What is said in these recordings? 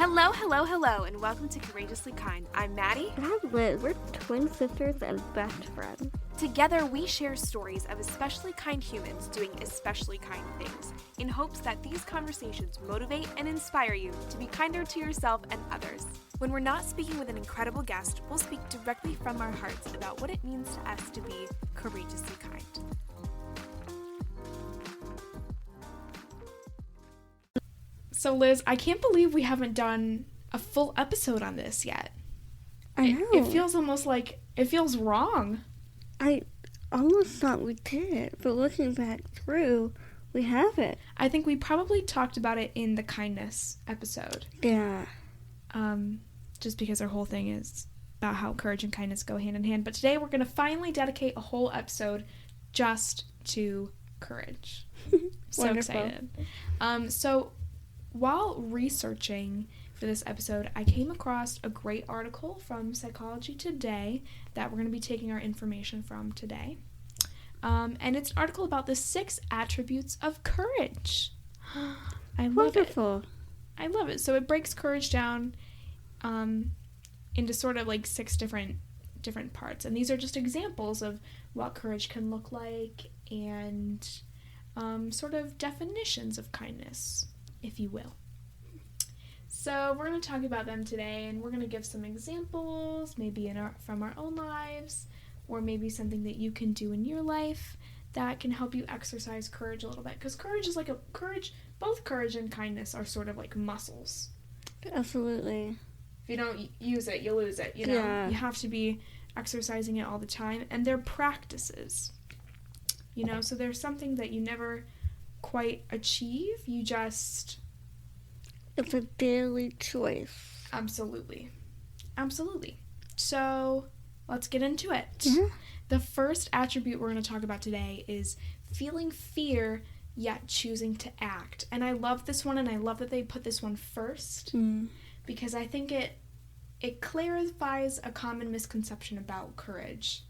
Hello, hello, hello, and welcome to Courageously Kind. I'm Maddie. And I'm Liz. We're twin sisters and best friends. Together, we share stories of especially kind humans doing especially kind things in hopes that these conversations motivate and inspire you to be kinder to yourself and others. When we're not speaking with an incredible guest, we'll speak directly from our hearts about what it means to us to be courageously kind. So Liz, I can't believe we haven't done a full episode on this yet. I know. It feels almost like, it feels wrong. I almost thought we did, but looking back through, we haven't. I think we probably talked about it in the kindness episode. Yeah. Just because our whole thing is about how courage and kindness go hand in hand. But today we're going to finally dedicate a whole episode just to courage. So excited. So while researching for this episode, I came across a great article from Psychology Today that we're going to be taking our information from today. And it's an article about the 6 attributes of courage. I love Wonderful. it. I love it. So it breaks courage down into sort of like 6 different parts. And these are just examples of what courage can look like and sort of definitions of kindness, if you will. So we're going to talk about them today, and we're going to give some examples, maybe from our own lives, or maybe something that you can do in your life that can help you exercise courage a little bit. Because courage is like both courage and kindness are sort of like muscles. Absolutely. If you don't use it, you lose it, you know? Yeah. You have to be exercising it all the time, and they're practices, you know? So there's something that you never quite achieve, you just... It's a daily choice. Absolutely. So, let's get into it. Yeah. The first attribute we're going to talk about today is feeling fear, yet choosing to act. And I love this one, and I love that they put this one first, because I think it clarifies a common misconception about courage.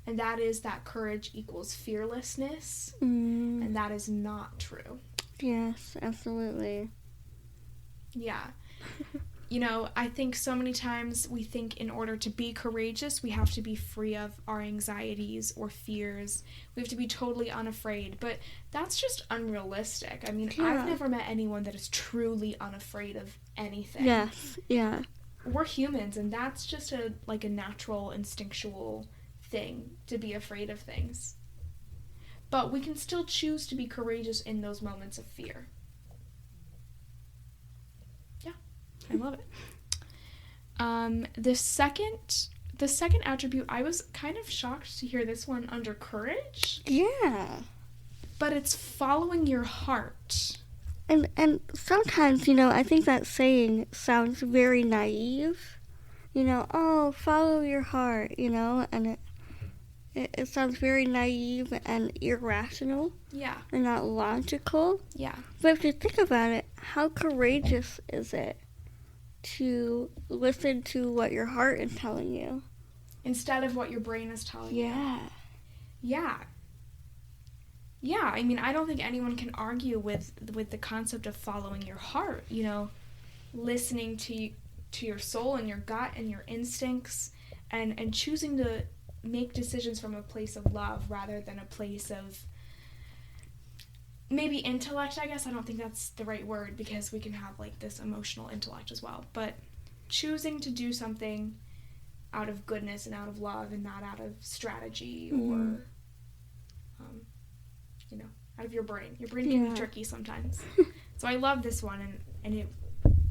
And that is that courage equals fearlessness, and that is not true. Yes, absolutely. Yeah. You know, I think so many times we think in order to be courageous, we have to be free of our anxieties or fears. We have to be totally unafraid. But that's just unrealistic. I mean, Yeah. I've never met anyone that is truly unafraid of anything. Yes, yeah. We're humans, and that's just a natural, instinctual thing to be afraid of things. But we can still choose to be courageous in those moments of fear. I love it. The second attribute, I was kind of shocked to hear this one under courage. Yeah. But it's following your heart. And sometimes, I think that saying sounds very naive. Oh, follow your heart, and it sounds very naive and irrational. Yeah. And not logical. Yeah. But if you think about it, how courageous is it to listen to what your heart is telling you instead of what your brain is telling you? Yeah. I mean, I don't think anyone can argue with the concept of following your heart, listening to your soul and your gut and your instincts and choosing to make decisions from a place of love rather than a place of maybe intellect, I guess. I don't think that's the right word, because we can have this emotional intellect as well. But choosing to do something out of goodness and out of love and not out of strategy or, out of your brain. Your brain can be tricky sometimes. So I love this one, and it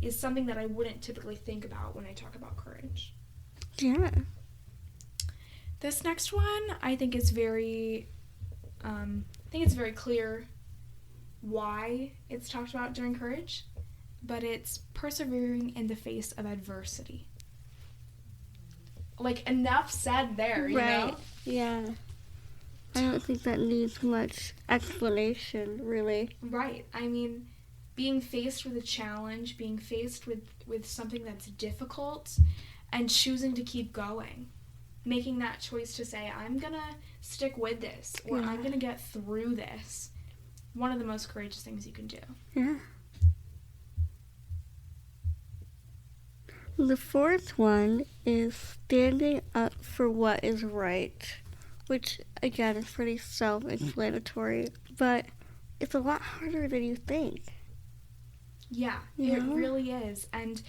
is something that I wouldn't typically think about when I talk about courage. Yeah. This next one, I think is very, it's very clear why it's talked about during courage, but it's persevering in the face of adversity. Enough said there, you know? Yeah. I don't think that needs much explanation, really. Right. I mean, being faced with a challenge, being faced with something that's difficult, and choosing to keep going. Making that choice to say, I'm gonna stick with this, or I'm gonna get through this. One of the most courageous things you can do. Yeah. The fourth one is standing up for what is right, which again is pretty self-explanatory, but it's a lot harder than you think. Yeah, You it know? really is. And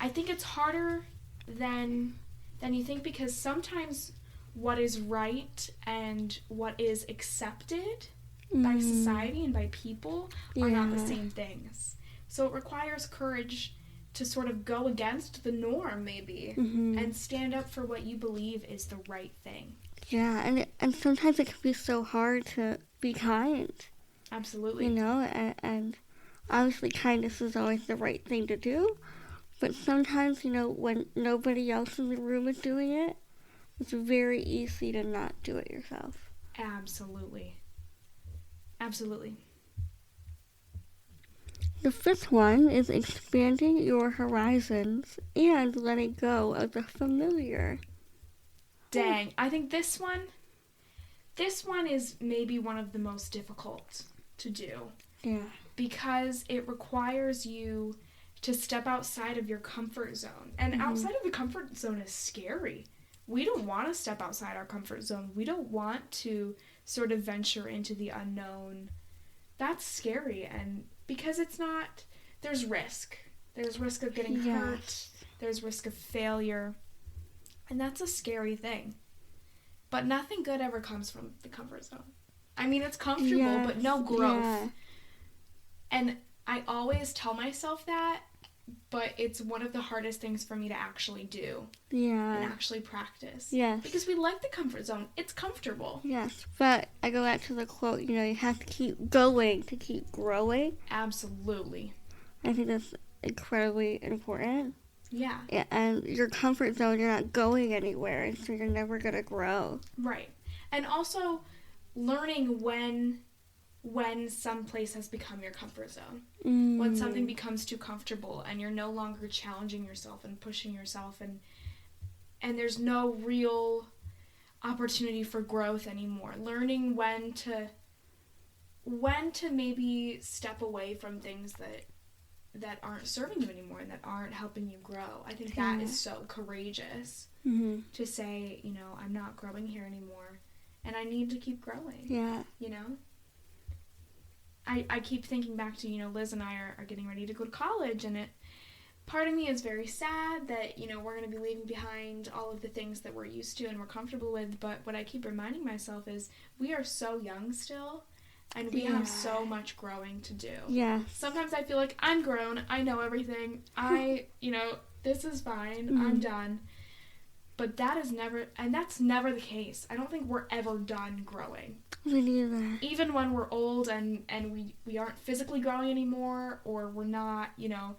I think it's harder than you think, because sometimes what is right and what is accepted by society and by people are not the same things. So it requires courage to sort of go against the norm, maybe, and stand up for what you believe is the right thing. Yeah, and sometimes it can be so hard to be kind. Absolutely. You know, and obviously kindness is always the right thing to do, but sometimes, you know, when nobody else in the room is doing it, it's very easy to not do it yourself. Absolutely. Absolutely. The fifth one is expanding your horizons and letting go of the familiar. Dang, I think this one is maybe one of the most difficult to do. Yeah. Because it requires you to step outside of your comfort zone. And outside of the comfort zone is scary. We don't want to step outside our comfort zone. We don't want to sort of venture into the unknown. That's scary, and because it's not, there's risk. There's risk of getting hurt. There's risk of failure. And that's a scary thing. But nothing good ever comes from the comfort zone. I mean, it's comfortable, but no growth. Yeah. And I always tell myself that, but it's one of the hardest things for me to actually do. Yeah. And actually practice. Yes. Because we like the comfort zone. It's comfortable. Yes, but I go back to the quote, you know, you have to keep going to keep growing. Absolutely. I think that's incredibly important. Yeah. And your comfort zone, you're not going anywhere, and so you're never going to grow. Right. And also learning when some place has become your comfort zone. When something becomes too comfortable and you're no longer challenging yourself and pushing yourself, and there's no real opportunity for growth anymore. Learning when to maybe step away from things that aren't serving you anymore and that aren't helping you grow. I think that is so courageous to say, you know, I'm not growing here anymore and I need to keep growing. Yeah. You know? I keep thinking back to, you know, Liz and I are getting ready to go to college, and part of me is very sad that, you know, we're going to be leaving behind all of the things that we're used to and we're comfortable with, but what I keep reminding myself is we are so young still, and we have so much growing to do. Yeah. Sometimes I feel like I'm grown, I know everything, you know, this is fine, I'm done. But that's never the case. I don't think we're ever done growing. Me neither. Even when we're old and we aren't physically growing anymore, or we're not, you know,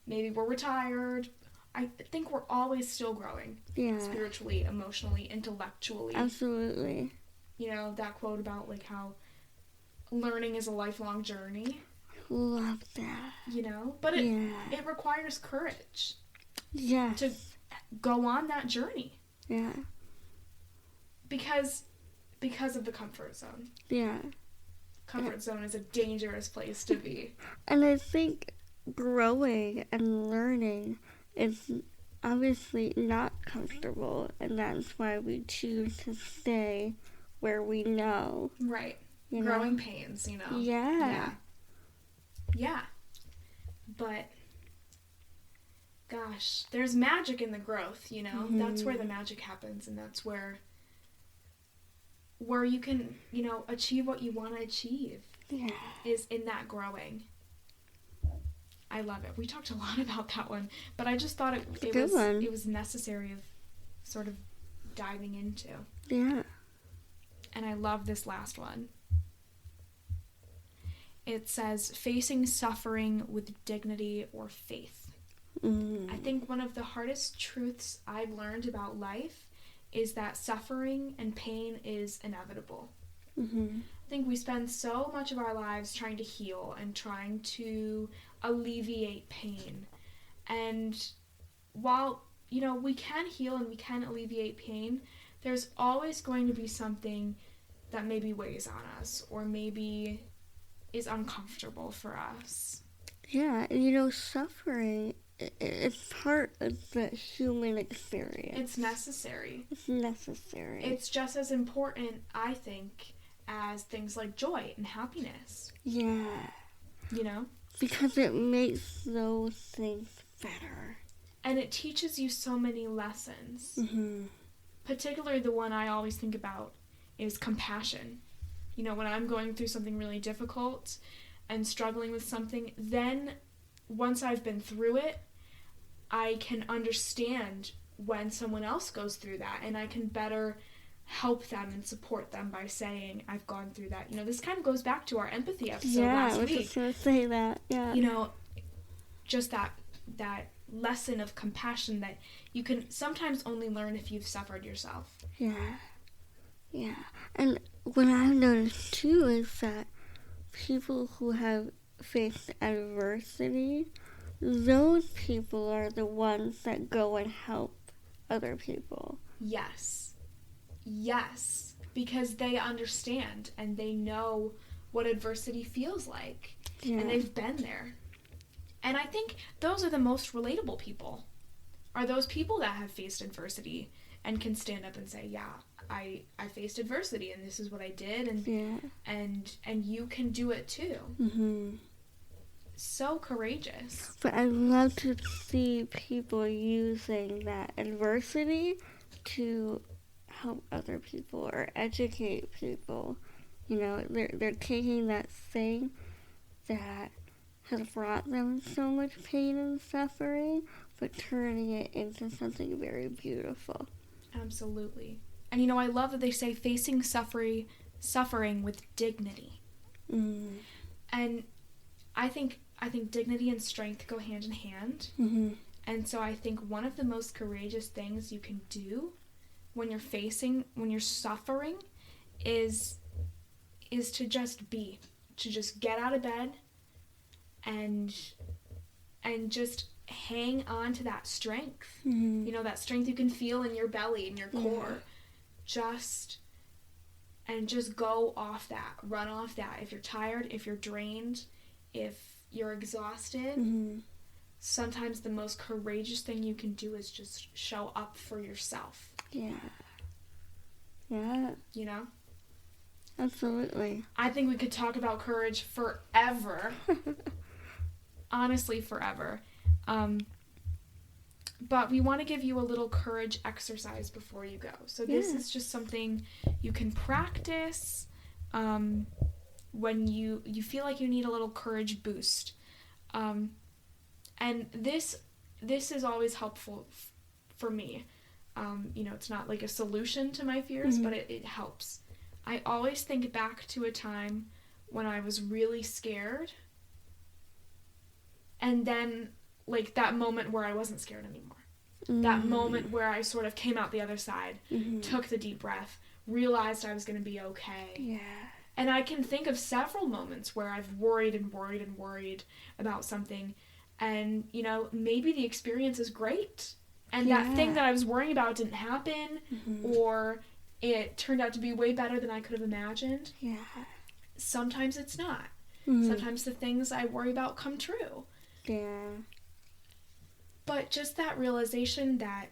maybe we're retired, I think we're always still growing. Yeah. Spiritually, emotionally, intellectually. Absolutely. You know, that quote about, like, how learning is a lifelong journey. Love that. You know? But it requires courage. Yeah. To go on that journey. Yeah. Because of the comfort zone. Yeah. Comfort zone is a dangerous place to be. And I think growing and learning is obviously not comfortable, and that's why we choose to stay where we know. Right. You Growing know? pains, you know. Yeah. Yeah. But gosh, there's magic in the growth, you know. That's where the magic happens, and that's where you can, you know, achieve what you want to achieve. Yeah. Is in that growing. I love it. We talked a lot about that one, but I just thought it was necessary of sort of diving into. Yeah. And I love this last one. It says, facing suffering with dignity or faith. I think one of the hardest truths I've learned about life is that suffering and pain is inevitable. I think we spend so much of our lives trying to heal and trying to alleviate pain. And while, you know, we can heal and we can alleviate pain, there's always going to be something that maybe weighs on us or maybe is uncomfortable for us. Yeah, and you know, suffering it's part of the human experience. It's necessary. It's necessary. It's just as important, I think, as things like joy and happiness. Yeah. You know? Because it makes those things better. And it teaches you so many lessons. Mm-hmm. Particularly the one I always think about is compassion. You know, when I'm going through something really difficult and struggling with something, then once I've been through it, I can understand when someone else goes through that, and I can better help them and support them by saying, I've gone through that. You know, this kind of goes back to our empathy episode last week. Yeah, I was just going to say that, yeah. You know, just that lesson of compassion that you can sometimes only learn if you've suffered yourself. Yeah. Yeah. And what I've noticed, too, is that people who have faced adversity, those people are the ones that go and help other people. Yes. Yes. Because they understand and they know what adversity feels like. Yeah. And they've been there. And I think those are the most relatable people. Are those people that have faced adversity and can stand up and say, yeah, I faced adversity and this is what I did, and yeah. and you can do it too. Mm-hmm. So courageous. But I love to see people using that adversity to help other people or educate people. You know, they're taking that thing that has brought them so much pain and suffering, but turning it into something very beautiful. Absolutely. And you know, I love that they say facing suffering with dignity. Mm. And I think dignity and strength go hand in hand. Mm-hmm. And so I think one of the most courageous things you can do when you're suffering is to just be, to just get out of bed and just hang on to that strength. Mm-hmm. You know, that strength you can feel in your belly, in your core. Yeah. Just go off that. Run off that. If you're tired, if you're drained, if you're exhausted, Mm-hmm. sometimes the most courageous thing you can do is just show up for yourself. Yeah. Yeah. You know? Absolutely. I think we could talk about courage forever. Honestly, forever. But we want to give you a little courage exercise before you go. So this is just something you can practice when you feel like you need a little courage boost. And this is always helpful for me. You know, it's not like a solution to my fears, Mm-hmm. but it helps. I always think back to a time when I was really scared, and then like that moment where I wasn't scared anymore. Mm-hmm. That moment where I sort of came out the other side, Mm-hmm. took the deep breath, realized I was going to be okay. Yeah. And I can think of several moments where I've worried and worried and worried about something, and, you know, maybe the experience is great, and that thing that I was worrying about didn't happen, Mm-hmm. or it turned out to be way better than I could have imagined. Yeah. Sometimes it's not. Mm-hmm. Sometimes the things I worry about come true. Yeah. But just that realization that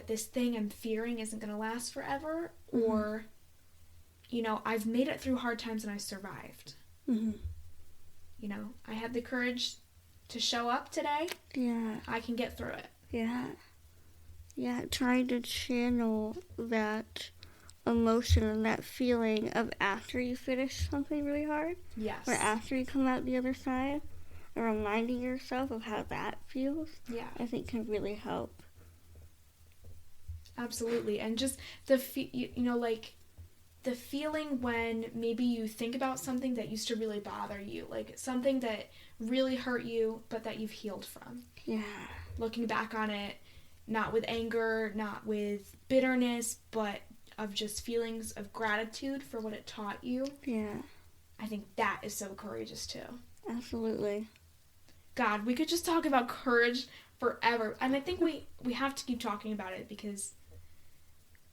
this thing I'm fearing isn't going to last forever, Mm-hmm. or, you know, I've made it through hard times and I survived. Mm-hmm. You know, I had the courage to show up today. Yeah. I can get through it. Yeah. Yeah, trying to channel that emotion and that feeling of after you finish something really hard, Yes. or after you come out the other side, and reminding yourself of how that feels, Yeah. I think can really help. Absolutely. And just the the feeling when maybe you think about something that used to really bother you, like something that really hurt you but that you've healed from. Yeah. Looking back on it, not with anger, not with bitterness, but of just feelings of gratitude for what it taught you. Yeah. I think that is so courageous too. Absolutely. God, we could just talk about courage forever. And I think we have to keep talking about it because,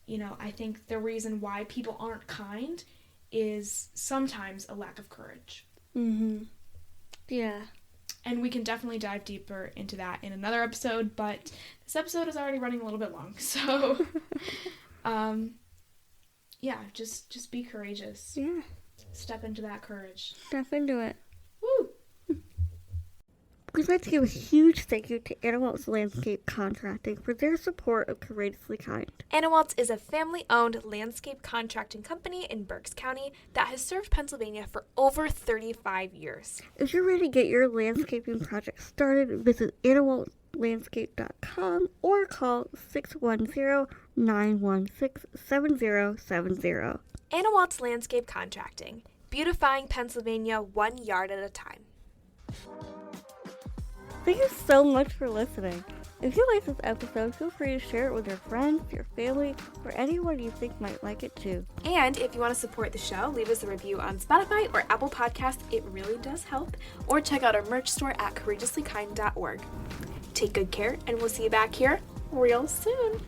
you know, I think the reason why people aren't kind is sometimes a lack of courage. Mm-hmm. Yeah. And we can definitely dive deeper into that in another episode, but this episode is already running a little bit long. So, yeah, just be courageous. Yeah. Step into that courage. Step into it. Woo! We'd like to give a huge thank you to Anna Waltz Landscape Contracting for their support of Courageously Kind. Anna Waltz is a family-owned landscape contracting company in Berks County that has served Pennsylvania for over 35 years. If you're ready to get your landscaping project started, visit annawaltzlandscape.com or call 610-916-7070. Anna Waltz Landscape Contracting, beautifying Pennsylvania 1 yard at a time. Thank you so much for listening. If you like this episode, feel free to share it with your friends, your family, or anyone you think might like it too. And if you want to support the show, leave us a review on Spotify or Apple Podcasts. It really does help. Or check out our merch store at courageouslykind.org. Take good care, and we'll see you back here real soon.